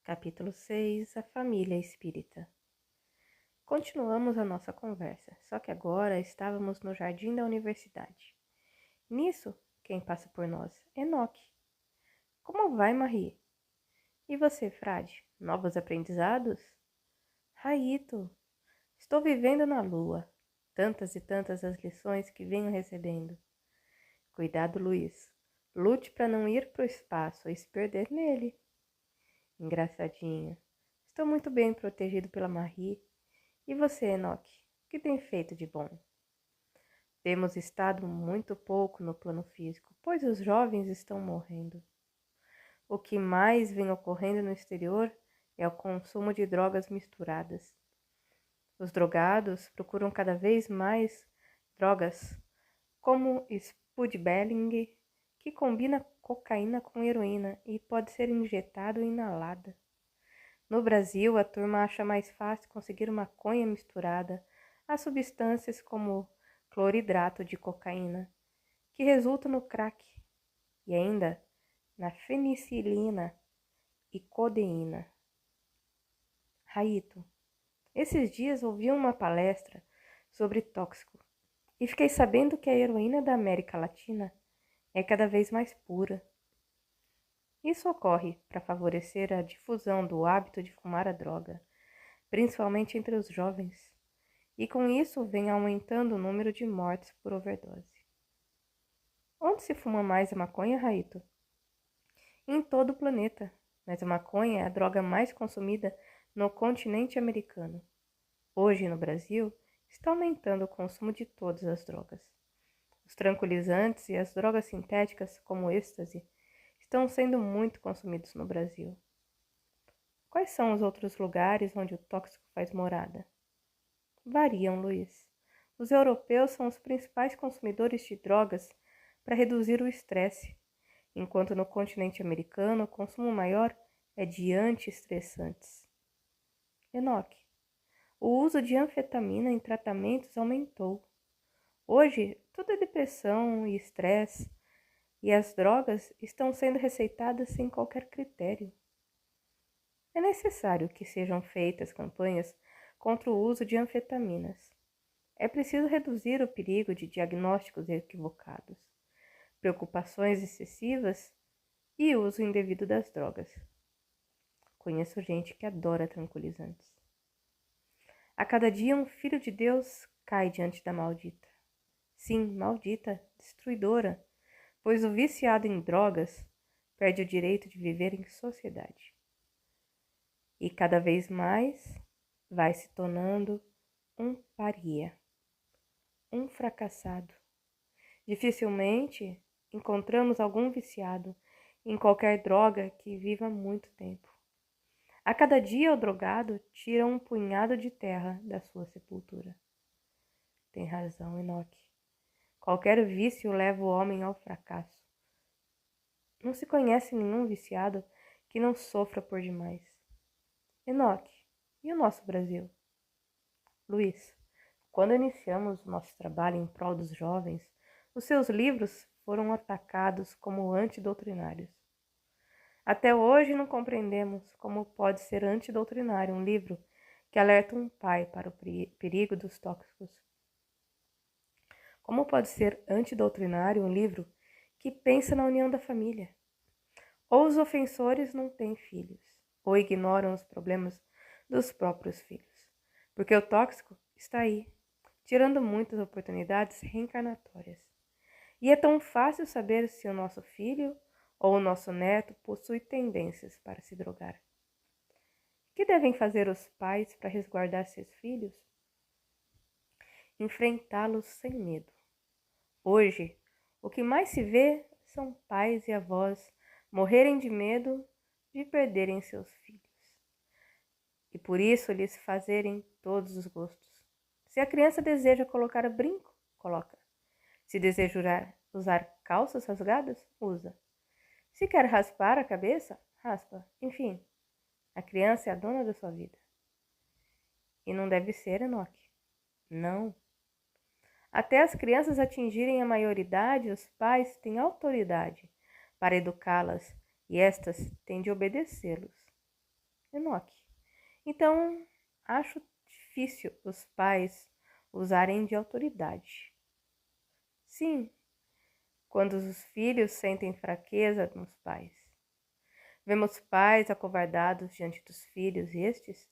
Capítulo 6. A família espírita. Continuamos a nossa conversa, só que agora estávamos no jardim da universidade. Nisso, quem passa por nós? Enoque. Como vai, Marie? E você, frade? Novos aprendizados? Raito, estou vivendo na lua. Tantas e tantas as lições que venho recebendo. Cuidado, Luiz. Lute para não ir pro espaço e se perder nele. Engraçadinho. Estou muito bem protegido pela Marie. E você, Enoque, o que tem feito de bom? Temos estado muito pouco no plano físico, pois os jovens estão morrendo. O que mais vem ocorrendo no exterior é o consumo de drogas misturadas. Os drogados procuram cada vez mais drogas, como Spudbelling, que combina cocaína com heroína e pode ser injetado ou inalada. No Brasil, a turma acha mais fácil conseguir maconha misturada a substâncias como cloridrato de cocaína, que resulta no crack, e ainda na fenicilina e codeína. Raito, esses dias ouvi uma palestra sobre tóxico e fiquei sabendo que a heroína da América Latina é cada vez mais pura. Isso ocorre para favorecer a difusão do hábito de fumar a droga, principalmente entre os jovens, e com isso vem aumentando o número de mortes por overdose. Onde se fuma mais a maconha, Raito? Em todo o planeta, mas a maconha é a droga mais consumida no continente americano. Hoje, no Brasil, está aumentando o consumo de todas as drogas. Os tranquilizantes e as drogas sintéticas, como o êxtase, estão sendo muito consumidos no Brasil. Quais são os outros lugares onde o tóxico faz morada? Variam, Luiz. Os europeus são os principais consumidores de drogas para reduzir o estresse, enquanto no continente americano o consumo maior é de antiestressantes. Enoque, o uso de anfetamina em tratamentos aumentou. Hoje, tudo é depressão e estresse, e as drogas estão sendo receitadas sem qualquer critério. É necessário que sejam feitas campanhas contra o uso de anfetaminas. É preciso reduzir o perigo de diagnósticos equivocados, preocupações excessivas e uso indevido das drogas. Conheço gente que adora tranquilizantes. A cada dia um filho de Deus cai diante da maldita. Sim, maldita, destruidora, pois o viciado em drogas perde o direito de viver em sociedade. E cada vez mais vai se tornando um paria, um fracassado. Dificilmente encontramos algum viciado em qualquer droga que viva muito tempo. A cada dia o drogado tira um punhado de terra da sua sepultura. Tem razão, Enoque. Qualquer vício leva o homem ao fracasso. Não se conhece nenhum viciado que não sofra por demais. Enoque, e o nosso Brasil? Luiz, quando iniciamos nosso trabalho em prol dos jovens, os seus livros foram atacados como antidoutrinários. Até hoje não compreendemos como pode ser antidoutrinário um livro que alerta um pai para o perigo dos tóxicos. Como pode ser antidoutrinário um livro que pensa na união da família? Ou os ofensores não têm filhos, ou ignoram os problemas dos próprios filhos, porque o tóxico está aí, tirando muitas oportunidades reencarnatórias. E é tão fácil saber se o nosso filho ou o nosso neto possui tendências para se drogar. O que devem fazer os pais para resguardar seus filhos? Enfrentá-los sem medo. Hoje, o que mais se vê são pais e avós morrerem de medo de perderem seus filhos. E por isso lhes fazerem todos os gostos. Se a criança deseja colocar brinco, coloca. Se deseja usar calças rasgadas, usa. Se quer raspar a cabeça, raspa. Enfim, a criança é a dona da sua vida. E não deve ser, Enoque. Não. Até as crianças atingirem a maioridade, os pais têm autoridade para educá-las e estas têm de obedecê-los. Enoque. Então, acho difícil os pais usarem de autoridade. Sim, quando os filhos sentem fraqueza nos pais. Vemos pais acovardados diante dos filhos e estes,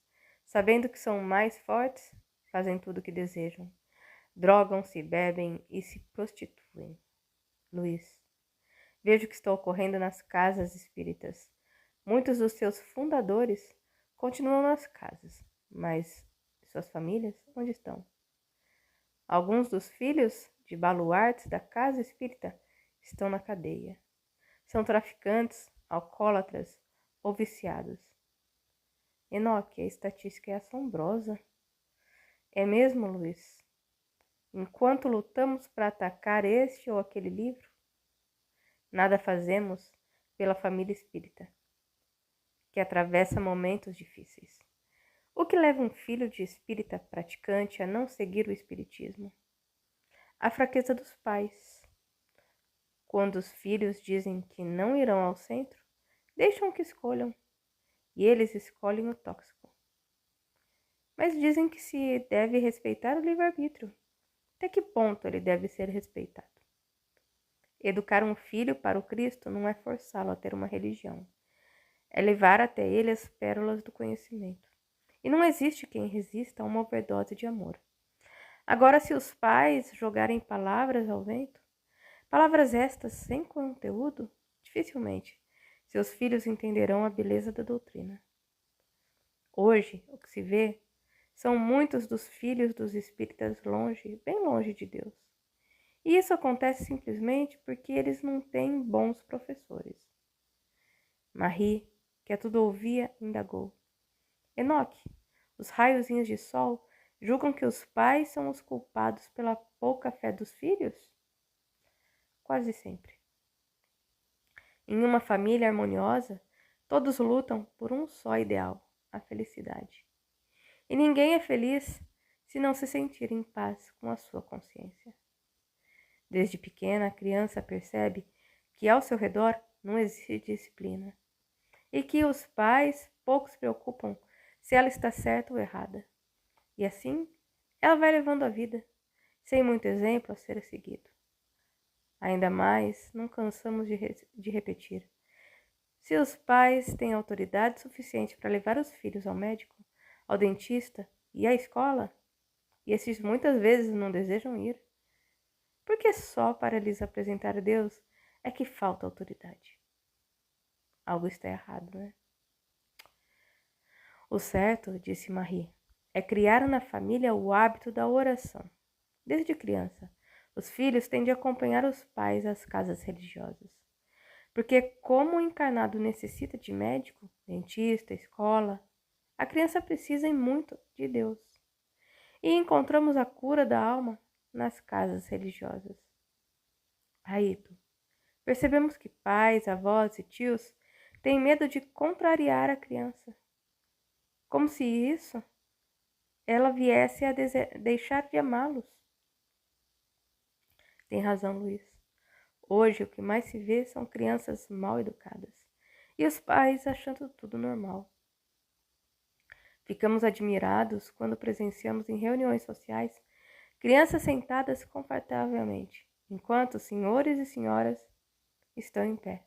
sabendo que são mais fortes, fazem tudo o que desejam. Drogam-se, bebem e se prostituem. Luiz, vejo o que está ocorrendo nas casas espíritas. Muitos dos seus fundadores continuam nas casas, mas suas famílias onde estão? Alguns dos filhos de baluartes da casa espírita estão na cadeia. São traficantes, alcoólatras ou viciados. Enoque, a estatística é assombrosa. É mesmo, Luiz? Enquanto lutamos para atacar este ou aquele livro, nada fazemos pela família espírita, que atravessa momentos difíceis. O que leva um filho de espírita praticante a não seguir o espiritismo? A fraqueza dos pais. Quando os filhos dizem que não irão ao centro, deixam que escolham, e eles escolhem o tóxico. Mas dizem que se deve respeitar o livre-arbítrio. Até que ponto ele deve ser respeitado? Educar um filho para o Cristo não é forçá-lo a ter uma religião. É levar até ele as pérolas do conhecimento. E não existe quem resista a uma overdose de amor. Agora, se os pais jogarem palavras ao vento, palavras estas sem conteúdo, dificilmente seus filhos entenderão a beleza da doutrina. Hoje, o que se vê são muitos dos filhos dos espíritas longe, bem longe de Deus. E isso acontece simplesmente porque eles não têm bons professores. Marie, que a tudo ouvia, indagou. Enoque, os raiozinhos de sol julgam que os pais são os culpados pela pouca fé dos filhos? Quase sempre. Em uma família harmoniosa, todos lutam por um só ideal, a felicidade. E ninguém é feliz se não se sentir em paz com a sua consciência. Desde pequena, a criança percebe que ao seu redor não existe disciplina e que os pais pouco se preocupam se ela está certa ou errada. E assim, ela vai levando a vida, sem muito exemplo a ser seguido. Ainda mais, não cansamos de repetir. Se os pais têm autoridade suficiente para levar os filhos ao médico, ao dentista e à escola, e esses muitas vezes não desejam ir, porque só para lhes apresentar a Deus é que falta autoridade. Algo está errado, né? O certo, disse Marie, é criar na família o hábito da oração. Desde criança, os filhos têm de acompanhar os pais às casas religiosas. Porque como o encarnado necessita de médico, dentista, escola, a criança precisa e muito de Deus. E encontramos a cura da alma nas casas religiosas. Aito, percebemos que pais, avós e tios têm medo de contrariar a criança, como se isso ela viesse a deixar de amá-los. Tem razão, Luiz. Hoje o que mais se vê são crianças mal educadas e os pais achando tudo normal. Ficamos admirados quando presenciamos em reuniões sociais crianças sentadas confortavelmente, enquanto senhores e senhoras estão em pé.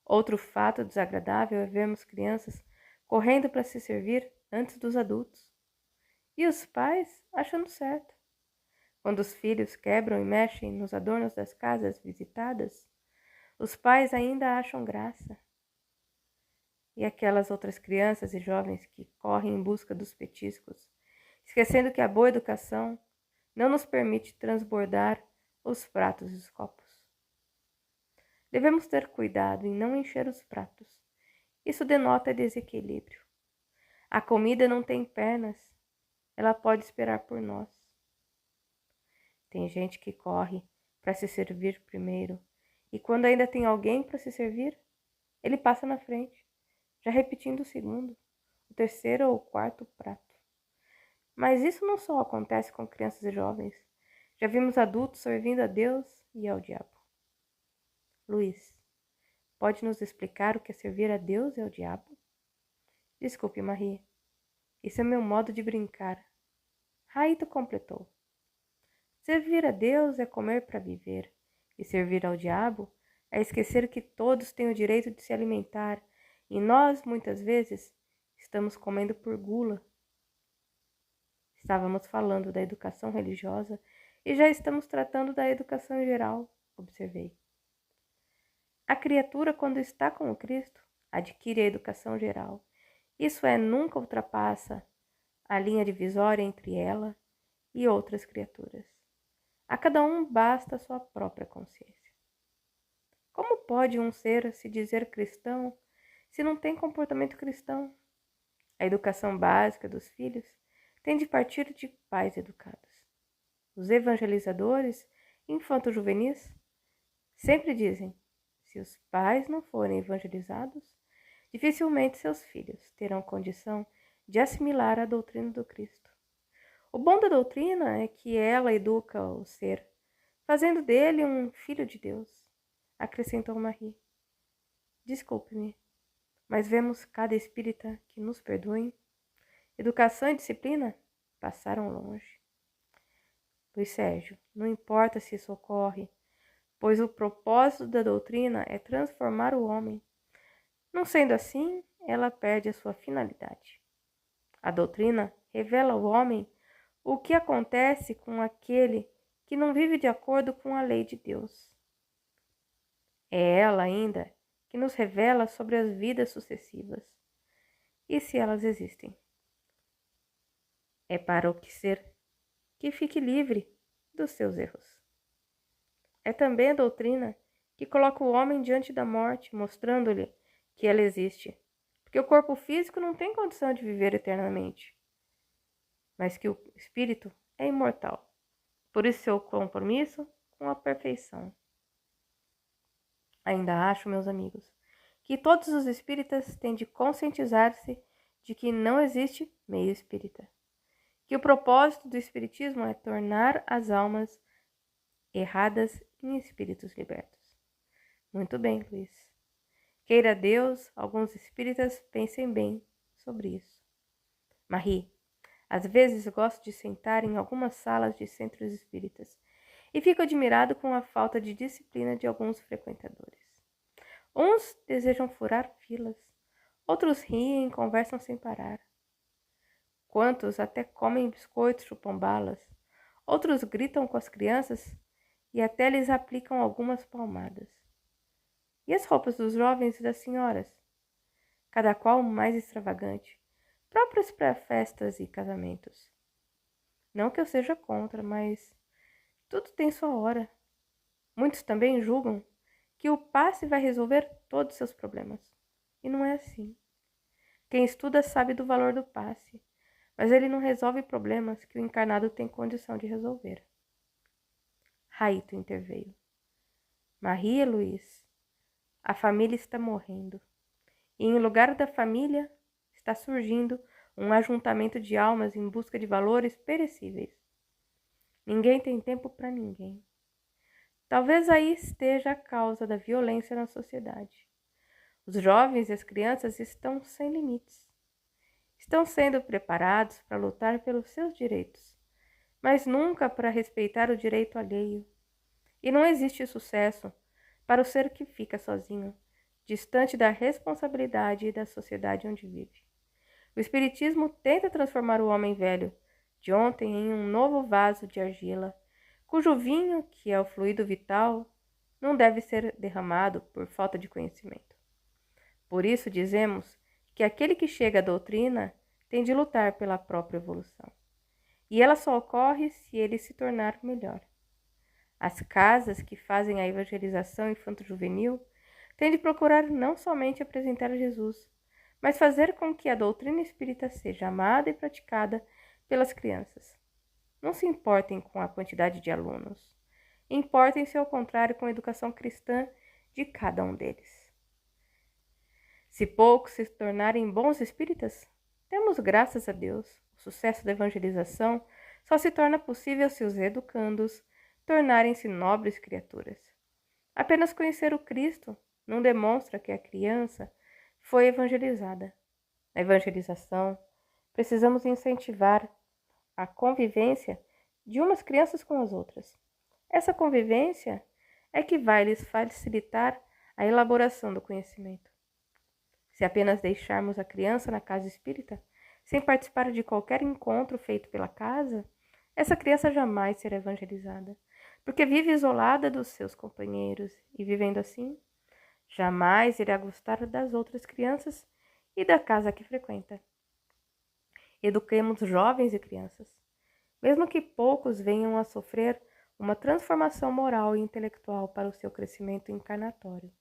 Outro fato desagradável é vermos crianças correndo para se servir antes dos adultos. E os pais achando certo. Quando os filhos quebram e mexem nos adornos das casas visitadas, os pais ainda acham graça. E aquelas outras crianças e jovens que correm em busca dos petiscos, esquecendo que a boa educação não nos permite transbordar os pratos e os copos. Devemos ter cuidado em não encher os pratos. Isso denota desequilíbrio. A comida não tem pernas, ela pode esperar por nós. Tem gente que corre para se servir primeiro, e quando ainda tem alguém para se servir, ele passa na frente, já repetindo o segundo, o terceiro ou o quarto prato. Mas isso não só acontece com crianças e jovens. Já vimos adultos servindo a Deus e ao diabo. Luiz, pode nos explicar o que é servir a Deus e ao diabo? Desculpe, Marie. Isso é meu modo de brincar. Raito completou. Servir a Deus é comer para viver, e servir ao diabo é esquecer que todos têm o direito de se alimentar, e nós, muitas vezes, estamos comendo por gula. Estávamos falando da educação religiosa e já estamos tratando da educação em geral, observei. A criatura, quando está com o Cristo, adquire a educação geral. Isso é, nunca ultrapassa a linha divisória entre ela e outras criaturas. A cada um basta a sua própria consciência. Como pode um ser se dizer cristão se não tem comportamento cristão? A educação básica dos filhos tem de partir de pais educados. Os evangelizadores infanto-juvenis sempre dizem: se os pais não forem evangelizados, dificilmente seus filhos terão condição de assimilar a doutrina do Cristo. O bom da doutrina é que ela educa o ser, fazendo dele um filho de Deus, acrescentou Marie. Desculpe-me, mas vemos cada espírita que nos perdoe. Educação e disciplina passaram longe. Luiz Sérgio, não importa se isso ocorre, pois o propósito da doutrina é transformar o homem. Não sendo assim, ela perde a sua finalidade. A doutrina revela ao homem o que acontece com aquele que não vive de acordo com a lei de Deus. É ela ainda que nos revela sobre as vidas sucessivas, e se elas existem. É para o que ser que fique livre dos seus erros. É também a doutrina que coloca o homem diante da morte, mostrando-lhe que ela existe, porque o corpo físico não tem condição de viver eternamente, mas que o espírito é imortal. Por isso seu compromisso com a perfeição. Ainda acho, meus amigos, que todos os espíritas têm de conscientizar-se de que não existe meio espírita, que o propósito do espiritismo é tornar as almas erradas em espíritos libertos. Muito bem, Luiz. Queira Deus, alguns espíritas pensem bem sobre isso. Marie, às vezes gosto de sentar em algumas salas de centros espíritas e fico admirado com a falta de disciplina de alguns frequentadores. Uns desejam furar filas, outros riem e conversam sem parar. Quantos até comem biscoitos, chupam balas, outros gritam com as crianças e até lhes aplicam algumas palmadas. E as roupas dos jovens e das senhoras? Cada qual mais extravagante, próprias para festas e casamentos. Não que eu seja contra, mas tudo tem sua hora. Muitos também julgam que o passe vai resolver todos os seus problemas. E não é assim. Quem estuda sabe do valor do passe, mas ele não resolve problemas que o encarnado tem condição de resolver. Raito interveio. Maria Luiz, a família está morrendo. E em lugar da família está surgindo um ajuntamento de almas em busca de valores perecíveis. Ninguém tem tempo para ninguém. Talvez aí esteja a causa da violência na sociedade. Os jovens e as crianças estão sem limites. Estão sendo preparados para lutar pelos seus direitos, mas nunca para respeitar o direito alheio. E não existe sucesso para o ser que fica sozinho, distante da responsabilidade e da sociedade onde vive. O Espiritismo tenta transformar o homem velho de ontem em um novo vaso de argila, cujo vinho, que é o fluido vital, não deve ser derramado por falta de conhecimento. Por isso dizemos que aquele que chega à doutrina tem de lutar pela própria evolução. E ela só ocorre se ele se tornar melhor. As casas que fazem a evangelização infanto-juvenil têm de procurar não somente apresentar Jesus, mas fazer com que a doutrina espírita seja amada e praticada pelas crianças. Não se importem com a quantidade de alunos. Importem-se, ao contrário, com a educação cristã de cada um deles. Se poucos se tornarem bons espíritas, temos, graças a Deus, o sucesso da evangelização só se torna possível se os educandos tornarem-se nobres criaturas. Apenas conhecer o Cristo não demonstra que a criança foi evangelizada. Na evangelização, precisamos incentivar a convivência de umas crianças com as outras. Essa convivência é que vai lhes facilitar a elaboração do conhecimento. Se apenas deixarmos a criança na casa espírita, sem participar de qualquer encontro feito pela casa, essa criança jamais será evangelizada, porque vive isolada dos seus companheiros e, vivendo assim, jamais irá gostar das outras crianças e da casa que frequenta. Eduquemos jovens e crianças, mesmo que poucos venham a sofrer uma transformação moral e intelectual para o seu crescimento encarnatório.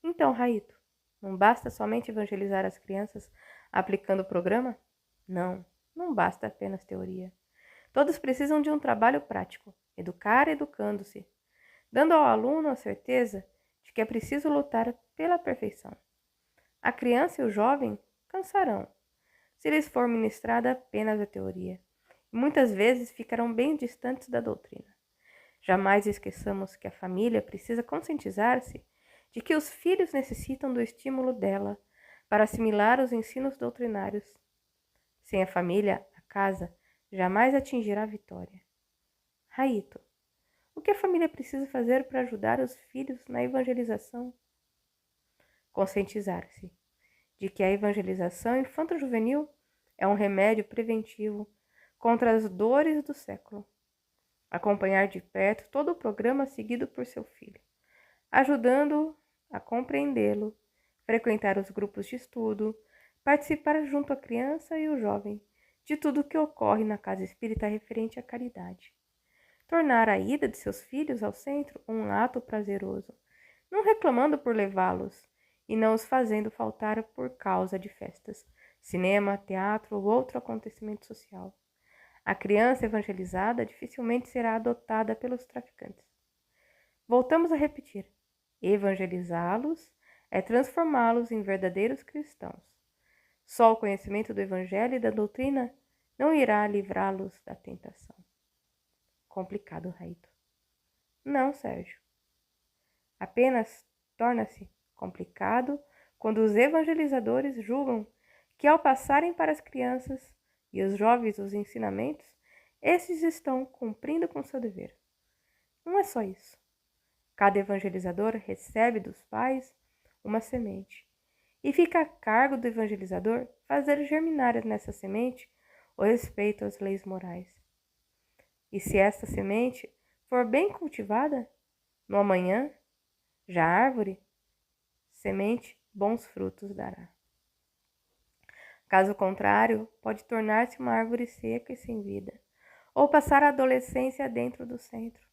Então, Raito, não basta somente evangelizar as crianças aplicando o programa? Não, não basta apenas teoria. Todos precisam de um trabalho prático, educar educando-se, dando ao aluno a certeza de que é preciso lutar pela perfeição. A criança e o jovem cansarão, se lhes for ministrada apenas a teoria, e muitas vezes ficarão bem distantes da doutrina. Jamais esqueçamos que a família precisa conscientizar-se de que os filhos necessitam do estímulo dela para assimilar os ensinos doutrinários. Sem a família, a casa jamais atingirá a vitória. Raito, o que a família precisa fazer para ajudar os filhos na evangelização? Conscientizar-se de que a evangelização infanto-juvenil é um remédio preventivo contra as dores do século. Acompanhar de perto todo o programa seguido por seu filho, ajudando-o a compreendê-lo, frequentar os grupos de estudo, participar junto à criança e o jovem de tudo o que ocorre na casa espírita referente à caridade. Tornar a ida de seus filhos ao centro um ato prazeroso, não reclamando por levá-los e não os fazendo faltar por causa de festas, cinema, teatro ou outro acontecimento social. A criança evangelizada dificilmente será adotada pelos traficantes. Voltamos a repetir: evangelizá-los é transformá-los em verdadeiros cristãos. Só o conhecimento do Evangelho e da doutrina não irá livrá-los da tentação. Complicado, Raito. Não, Sérgio. Apenas torna-se complicado quando os evangelizadores julgam que, ao passarem para as crianças e os jovens os ensinamentos, esses estão cumprindo com seu dever. Não é só isso. Cada evangelizador recebe dos pais uma semente e fica a cargo do evangelizador fazer germinar nessa semente o respeito às leis morais. E se essa semente for bem cultivada, no amanhã, já a árvore, semente, bons frutos dará. Caso contrário, pode tornar-se uma árvore seca e sem vida, ou passar a adolescência dentro do centro,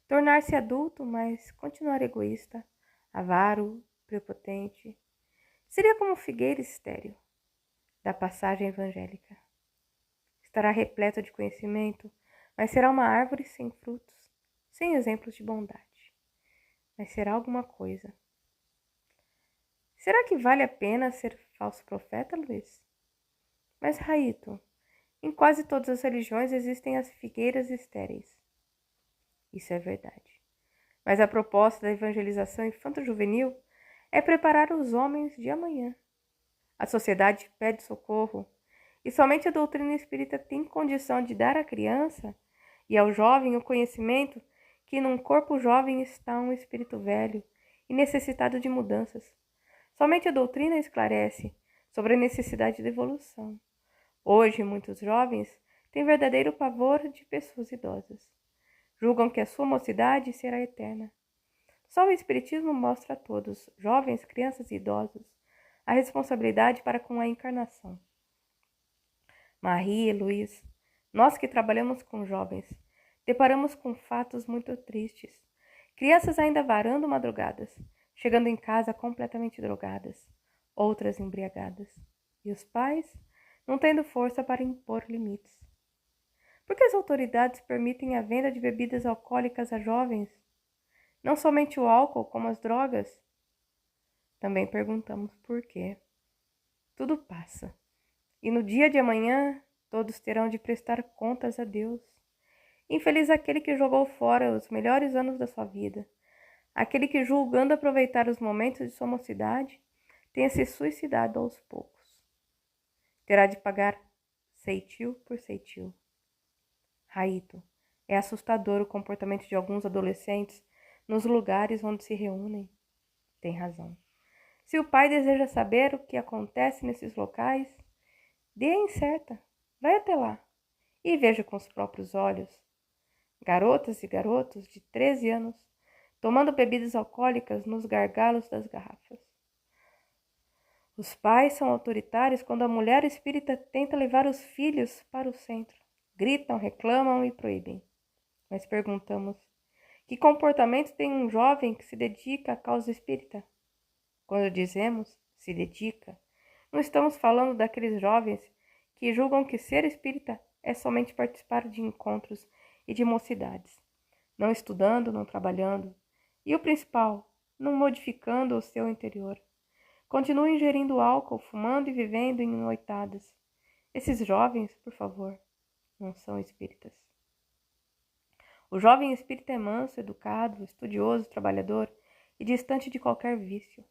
tornar-se adulto, mas continuar egoísta, avaro, prepotente. Seria como figueira estéril da passagem evangélica. Estará repleto de conhecimento, mas será uma árvore sem frutos, sem exemplos de bondade. Mas será alguma coisa. Será que vale a pena ser falso profeta, Luiz? Mas, Raito, em quase todas as religiões existem as figueiras estéreis. Isso é verdade. Mas a proposta da evangelização infanto-juvenil é preparar os homens de amanhã. A sociedade pede socorro e somente a doutrina espírita tem condição de dar à criança e ao jovem o conhecimento que num corpo jovem está um espírito velho e necessitado de mudanças. Somente a doutrina esclarece sobre a necessidade de evolução. Hoje, muitos jovens têm verdadeiro pavor de pessoas idosas. Julgam que a sua mocidade será eterna. Só o Espiritismo mostra a todos, jovens, crianças e idosos, a responsabilidade para com a encarnação. Marie e Luiz, nós que trabalhamos com jovens, deparamos com fatos muito tristes. Crianças ainda varando madrugadas, chegando em casa completamente drogadas, outras embriagadas. E os pais não tendo força para impor limites. Por que as autoridades permitem a venda de bebidas alcoólicas a jovens? Não somente o álcool, como as drogas? Também perguntamos por quê. Tudo passa. E no dia de amanhã, todos terão de prestar contas a Deus. Infeliz aquele que jogou fora os melhores anos da sua vida. Aquele que, julgando aproveitar os momentos de sua mocidade, tenha se suicidado aos poucos. terá de pagar ceitil por ceitil. Raito, é assustador o comportamento de alguns adolescentes nos lugares onde se reúnem. Tem razão. Se o pai deseja saber o que acontece nesses locais, dê a incerta. Vai até lá e veja com os próprios olhos. Garotas e garotos de 13 anos tomando bebidas alcoólicas nos gargalos das garrafas. Os pais são autoritários quando a mulher espírita tenta levar os filhos para o centro. Gritam, reclamam e proíbem. Mas perguntamos, que comportamento tem um jovem que se dedica à causa espírita? Quando dizemos se dedica, não estamos falando daqueles jovens que julgam que ser espírita é somente participar de encontros e de mocidades, não estudando, não trabalhando, e o principal, não modificando o seu interior. Continua ingerindo álcool, fumando e vivendo em noitadas. Esses jovens, por favor, não são espíritas. O jovem espírita é manso, educado, estudioso, trabalhador e distante de qualquer vício.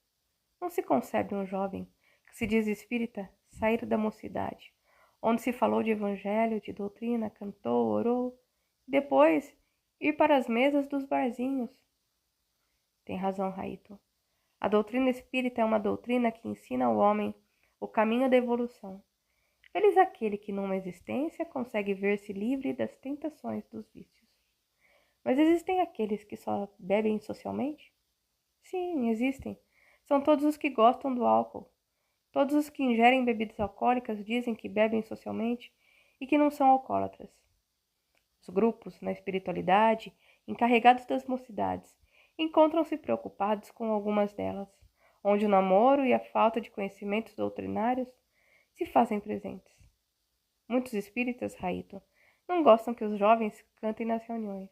Não se concebe um jovem que se diz espírita sair da mocidade, onde se falou de evangelho, de doutrina, cantou, orou, e depois ir para as mesas dos barzinhos. Tem razão, Raito. A doutrina espírita é uma doutrina que ensina ao homem o caminho da evolução. Feliz aquele que numa existência consegue ver-se livre das tentações dos vícios. Mas existem aqueles que só bebem socialmente? Sim, existem. São todos os que gostam do álcool. Todos os que ingerem bebidas alcoólicas dizem que bebem socialmente e que não são alcoólatras. Os grupos, na espiritualidade, encarregados das mocidades, encontram-se preocupados com algumas delas, onde o namoro e a falta de conhecimentos doutrinários se fazem presentes. Muitos espíritas, Raito, não gostam que os jovens cantem nas reuniões.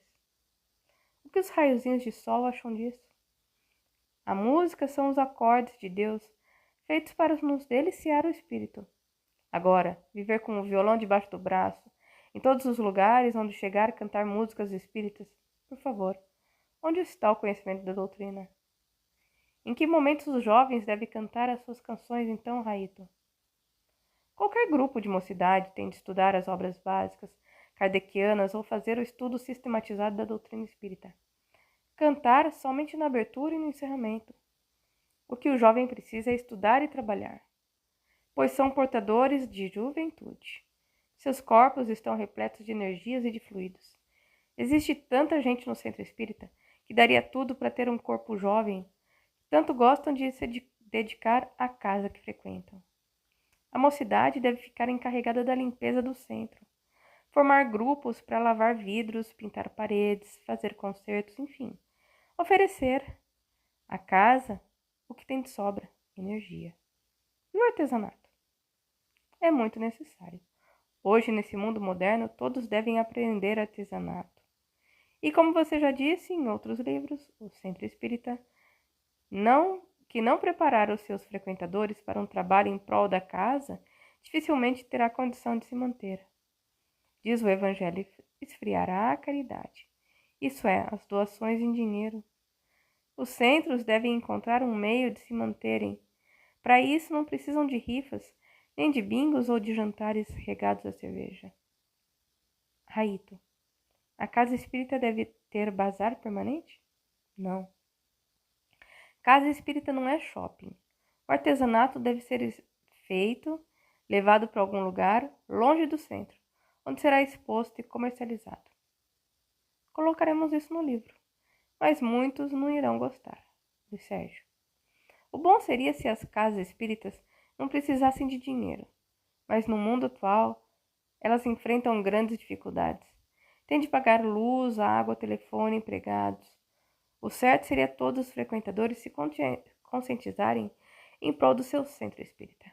O que os raiozinhos de sol acham disso? A música são os acordes de Deus, feitos para nos deliciar o espírito. Agora, viver com o violão debaixo do braço, em todos os lugares onde chegar cantar músicas espíritas, por favor, onde está o conhecimento da doutrina? Em que momentos os jovens devem cantar as suas canções, então, Raito? Qualquer grupo de mocidade tem de estudar as obras básicas kardecianas ou fazer o estudo sistematizado da doutrina espírita. Cantar somente na abertura e no encerramento. O que o jovem precisa é estudar e trabalhar, pois são portadores de juventude. Seus corpos estão repletos de energias e de fluidos. Existe tanta gente no centro espírita que daria tudo para ter um corpo jovem, tanto gostam de se dedicar à casa que frequentam. A mocidade deve ficar encarregada da limpeza do centro, formar grupos para lavar vidros, pintar paredes, fazer concertos, enfim, oferecer à casa o que tem de sobra, energia. E o artesanato? É muito necessário. Hoje, nesse mundo moderno, todos devem aprender artesanato. E como você já disse em outros livros, o Centro Espírita que não preparar os seus frequentadores para um trabalho em prol da casa, dificilmente terá condição de se manter. Diz o Evangelho, esfriará a caridade, isso é, as doações em dinheiro. Os centros devem encontrar um meio de se manterem. Para isso não precisam de rifas, nem de bingos ou de jantares regados a cerveja. Raito, a casa espírita deve ter bazar permanente? Não. Casa espírita não é shopping. O artesanato deve ser feito, levado para algum lugar, longe do centro, onde será exposto e comercializado. Colocaremos isso no livro, mas muitos não irão gostar. Luiz Sérgio. O bom seria se as casas espíritas não precisassem de dinheiro, mas no mundo atual elas enfrentam grandes dificuldades. Têm de pagar luz, água, telefone, empregados. O certo seria todos os frequentadores se conscientizarem em prol do seu centro espírita.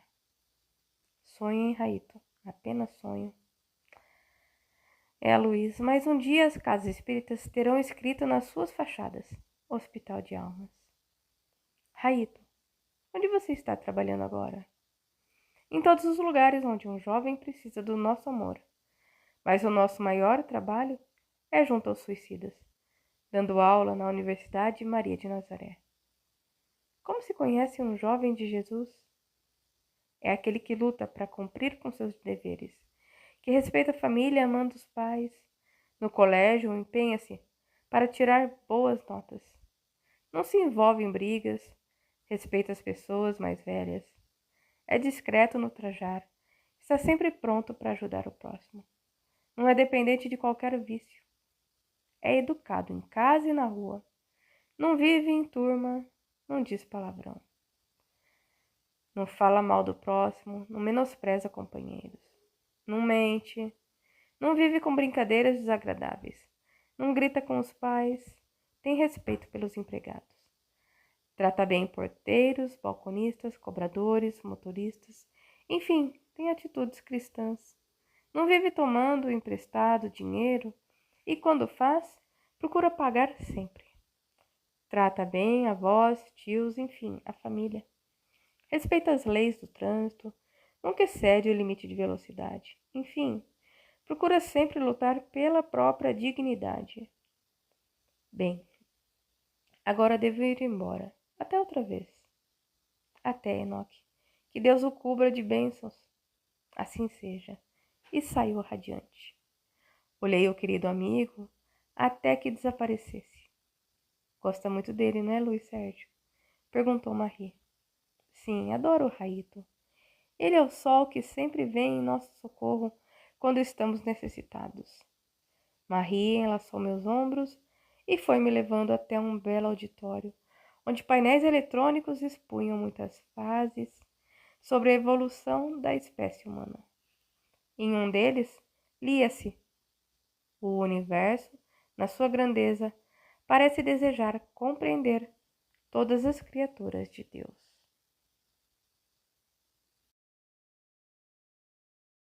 Sonho, Raito, apenas sonho. Luiz, mas um dia as casas espíritas terão escrito nas suas fachadas: Hospital de Almas. Raito, onde você está trabalhando agora? Em todos os lugares onde um jovem precisa do nosso amor. Mas o nosso maior trabalho é junto aos suicidas, dando aula na Universidade Maria de Nazaré. Como se conhece um jovem de Jesus? É aquele que luta para cumprir com seus deveres, que respeita a família amando os pais. No colégio, empenha-se para tirar boas notas. Não se envolve em brigas, respeita as pessoas mais velhas. É discreto no trajar, está sempre pronto para ajudar o próximo. Não é dependente de qualquer vício. É educado em casa e na rua. Não vive em turma, não diz palavrão. Não fala mal do próximo, não menospreza companheiros. Não mente, não vive com brincadeiras desagradáveis. Não grita com os pais, tem respeito pelos empregados. Trata bem porteiros, balconistas, cobradores, motoristas, enfim, tem atitudes cristãs. Não vive tomando emprestado dinheiro e, quando faz, procura pagar sempre. Trata bem avós, tios, enfim, a família. Respeita as leis do trânsito, nunca excede o limite de velocidade. Enfim, procura sempre lutar pela própria dignidade. Bem, agora devo ir embora. Até outra vez. Até, Enoque. Que Deus o cubra de bênçãos. Assim seja. E saiu radiante. Olhei o querido amigo até que desaparecesse. Gosta muito dele, não é, Luiz Sérgio? Perguntou Marie. Sim, adoro o Raito. Ele é o sol que sempre vem em nosso socorro quando estamos necessitados. Marie enlaçou meus ombros e foi me levando até um belo auditório, onde painéis eletrônicos expunham muitas fases sobre a evolução da espécie humana. Em um deles, lia-se: o universo, na sua grandeza, parece desejar compreender todas as criaturas de Deus.